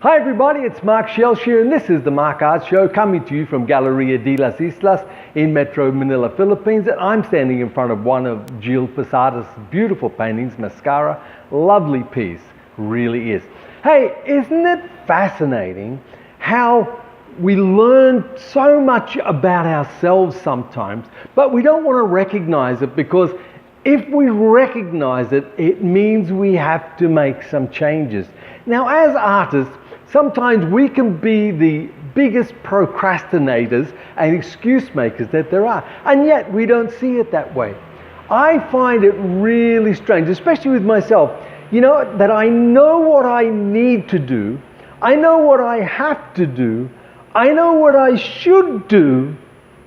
Hi everybody, it's Mark Shelsh here, and this is the Mark Art Show coming to you from Galeria de las Islas in Metro Manila, Philippines. And I'm standing in front of one of Gil Posadas' beautiful paintings, Mascara. Lovely piece, really is. Hey, isn't it fascinating how we learn so much about ourselves sometimes, but we don't want to recognize it, because if we recognize it, it means we have to make some changes. Now, as artists, sometimes we can be the biggest procrastinators and excuse makers that there are, and yet we don't see it that way. I find it really strange, especially with myself, that I know what I need to do, I know what I have to do, I know what I should do,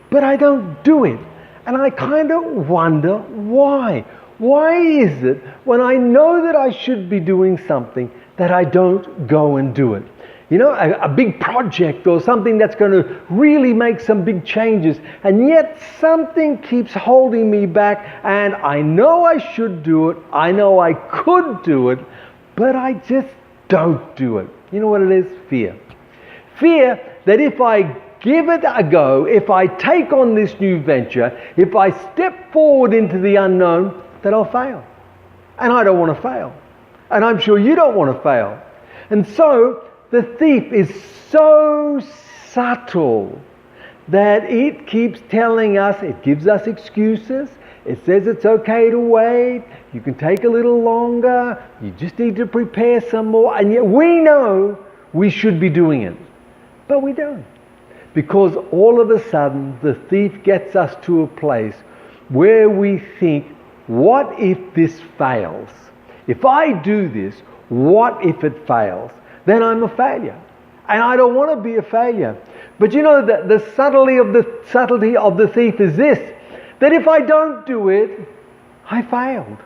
but I don't do it. And I kind of wonder why. Why is it when I know that I should be doing something that I don't go and do it? A big project or something that's going to really make some big changes, and yet something keeps holding me back, and I know I should do it, I know I could do it, but I just don't do it. You know what it is? Fear. Fear that if I give it a go, if I take on this new venture, if I step forward into the unknown, that I'll fail. And I don't want to fail. And I'm sure you don't want to fail. And so the thief is so subtle that it keeps telling us, it gives us excuses. It says it's okay to wait, you can take a little longer, you just need to prepare some more. And yet we know we should be doing it, but we don't. Because all of a sudden the thief gets us to a place where we think, what if this fails? If I do this, what if it fails? Then I'm a failure. And I don't want to be a failure. But the subtlety of the thief is this, that if I don't do it, I failed.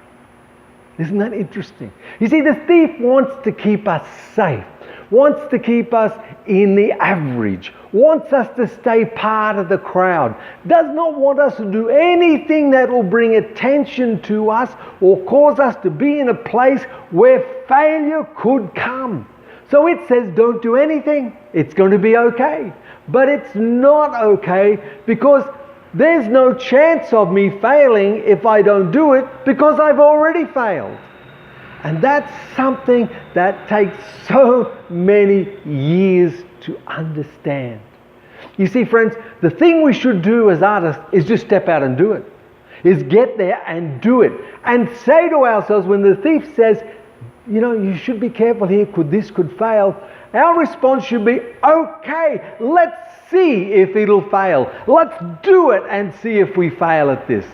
Isn't that interesting? You see, the thief wants to keep us safe, wants to keep us in the average, wants us to stay part of the crowd, does not want us to do anything that will bring attention to us or cause us to be in a place where failure could come. So it says don't do anything, it's going to be okay. But it's not okay, because there's no chance of me failing if I don't do it, because I've already failed. And that's something that takes so many years to understand. You see, friends, the thing we should do as artists is just step out and do it. Is get there and do it. And say to ourselves, when the thief says, you should be careful here, this could fail, our response should be, okay, let's see if it'll fail. Let's do it and see if we fail at this.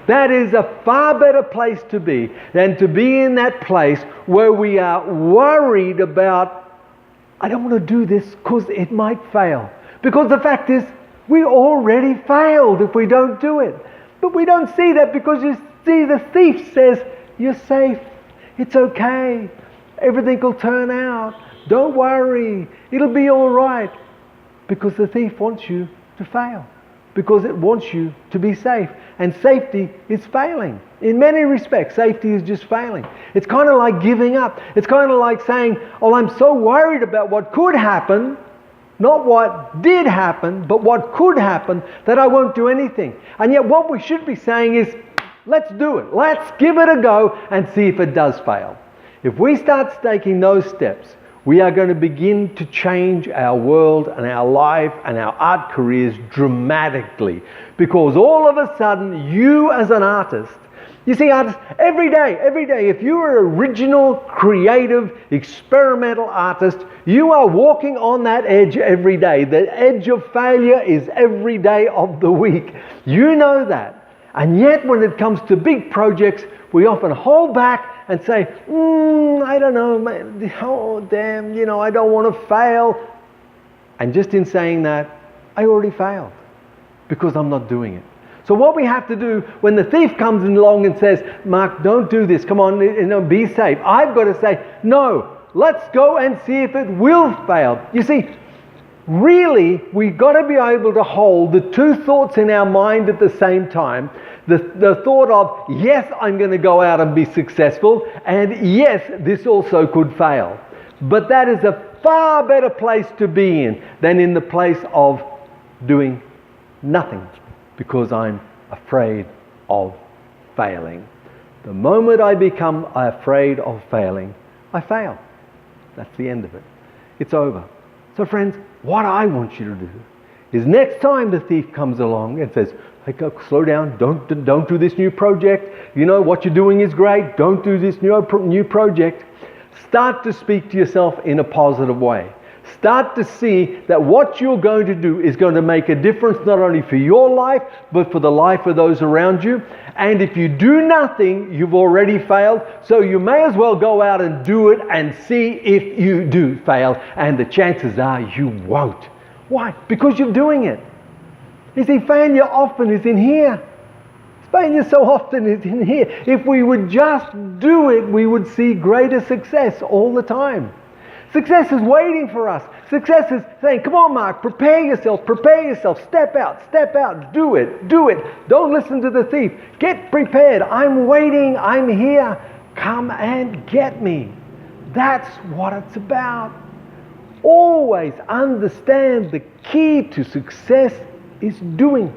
That is a far better place to be than to be in that place where we are worried about, I don't want to do this because it might fail. Because the fact is, we already failed if we don't do it. But we don't see that, because you see, the thief says, you're safe, it's okay, everything will turn out, don't worry, it'll be all right. Because the thief wants you to fail. Because it wants you to be safe. And safety is failing. In many respects, safety is just failing. It's kind of like giving up. It's kind of like saying, I'm so worried about what could happen, not what did happen, but what could happen, that I won't do anything. And yet what we should be saying is, let's do it. Let's give it a go and see if it does fail. If we start taking those steps, we are going to begin to change our world and our life and our art careers dramatically. Because all of a sudden, you as an artist, you see, artists, every day, if you're an original, creative, experimental artist, you are walking on that edge every day. The edge of failure is every day of the week. You know that. And yet when it comes to big projects, we often hold back and say, I don't know, I don't want to fail. And just in saying that, I already failed, because I'm not doing it. So what we have to do when the thief comes along and says, Mark, don't do this, come on, be safe, I've got to say, no, let's go and see if it will fail. You see, really, we've got to be able to hold the two thoughts in our mind at the same time. The thought of, yes, I'm going to go out and be successful, and yes, this also could fail. But that is a far better place to be in than in the place of doing nothing, because I'm afraid of failing. The moment I become afraid of failing, I fail. That's the end of it. It's over. So friends, what I want you to do is next time the thief comes along and says, hey, slow down, don't do this new project. You know, what you're doing is great. Don't do this new project. Start to speak to yourself in a positive way. Start to see that what you're going to do is going to make a difference not only for your life, but for the life of those around you. And if you do nothing, you've already failed. So you may as well go out and do it and see if you do fail. And the chances are you won't. Why? Because you're doing it. You see, failure often is in here. Failure so often is in here. If we would just do it, we would see greater success all the time. Success is waiting for us. Success is saying, come on, Mark, prepare yourself, step out, do it. Don't listen to the thief. Get prepared. I'm waiting, I'm here. Come and get me. That's what it's about. Always understand the key to success is doing.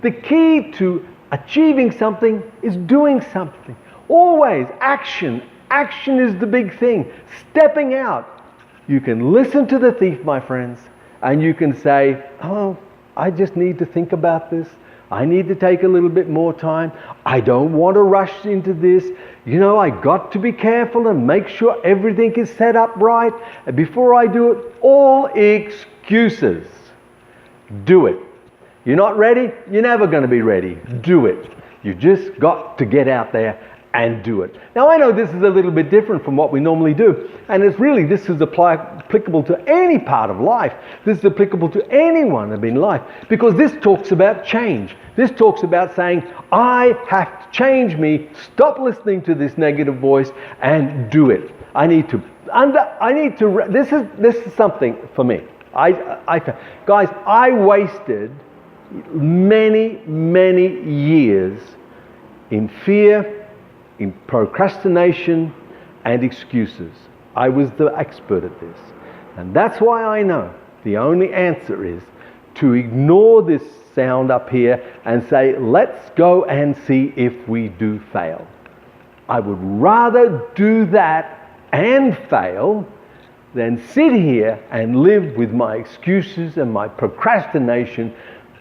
The key to achieving something is doing something. Always action. Action is the big thing. Stepping out. You can listen to the thief, my friends, and you can say, oh, I just need to think about this. I need to take a little bit more time. I don't want to rush into this. You know, I got to be careful and make sure everything is set up right. And before I do it, all excuses. Do it. You're not ready? You're never going to be ready. Do it. You just got to get out there and do it. Now I know this is a little bit different from what we normally do, and this is applicable to any part of life. This is applicable to anyone in life, because this talks about change. This talks about saying, I have to change me, stop listening to this negative voice and do it. This is something for me. Guys, I wasted many years in fear, in procrastination and excuses. I was the expert at this. And that's why I know the only answer is to ignore this sound up here and say, let's go and see if we do fail. I would rather do that and fail than sit here and live with my excuses and my procrastination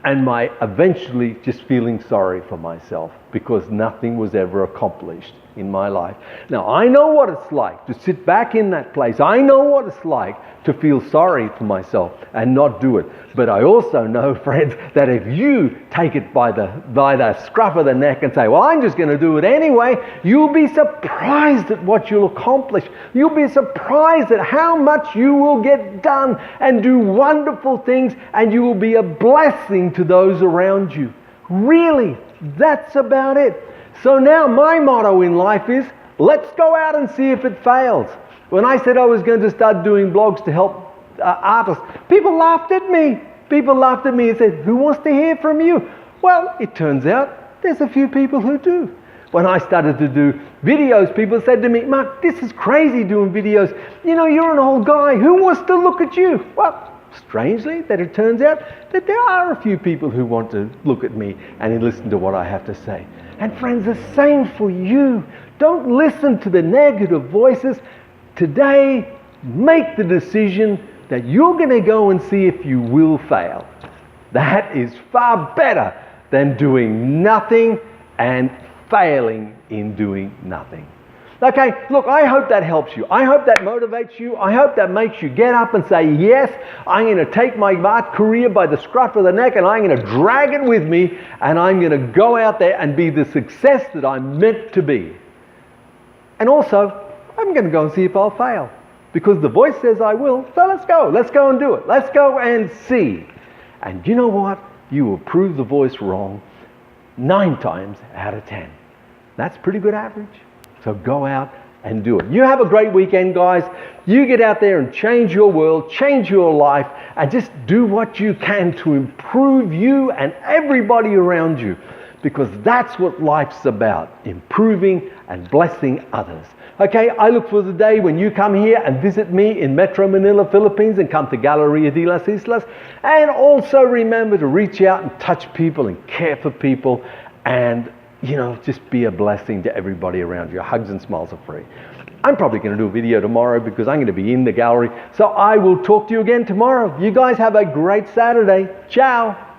and my eventually just feeling sorry for myself because nothing was ever accomplished in my life. Now, I know what it's like to sit back in that place. I know what it's like to feel sorry for myself and not do it. But I also know, friends, that if you take it by the scruff of the neck and say, well, I'm just going to do it anyway, you'll be surprised at what you'll accomplish. You'll be surprised at how much you will get done and do wonderful things, and you will be a blessing to those around you. Really, that's about it. So now my motto in life is, let's go out and see if it fails. When I said I was going to start doing blogs to help artists, people laughed at me. People laughed at me and said, who wants to hear from you? Well, it turns out there's a few people who do. When I started to do videos, people said to me, Mark, this is crazy doing videos. You know, you're an old guy. Who wants to look at you? Well, strangely, that it turns out that there are a few people who want to look at me and listen to what I have to say. And friends, the same for you. Don't listen to the negative voices. Today, make the decision that you're going to go and see if you will fail. That is far better than doing nothing and failing in doing nothing. Okay, look, I hope that helps you. I hope that motivates you. I hope that makes you get up and say, yes, I'm going to take my art career by the scruff of the neck and I'm going to drag it with me, and I'm going to go out there and be the success that I'm meant to be. And also, I'm going to go and see if I'll fail, because the voice says I will. So let's go and do it. Let's go and see. And you know what? You will prove the voice wrong 9 times out of 10. That's pretty good average. So go out and do it. You have a great weekend, guys. You get out there and change your world, change your life, and just do what you can to improve you and everybody around you. because that's what life's about, improving and blessing others. Okay, I look for the day when you come here and visit me in Metro Manila, Philippines, and come to Galeria de las Islas. And also remember to reach out and touch people and care for people and, just be a blessing to everybody around you. Hugs and smiles are free. I'm probably going to do a video tomorrow because I'm going to be in the gallery. So I will talk to you again tomorrow. You guys have a great Saturday. Ciao.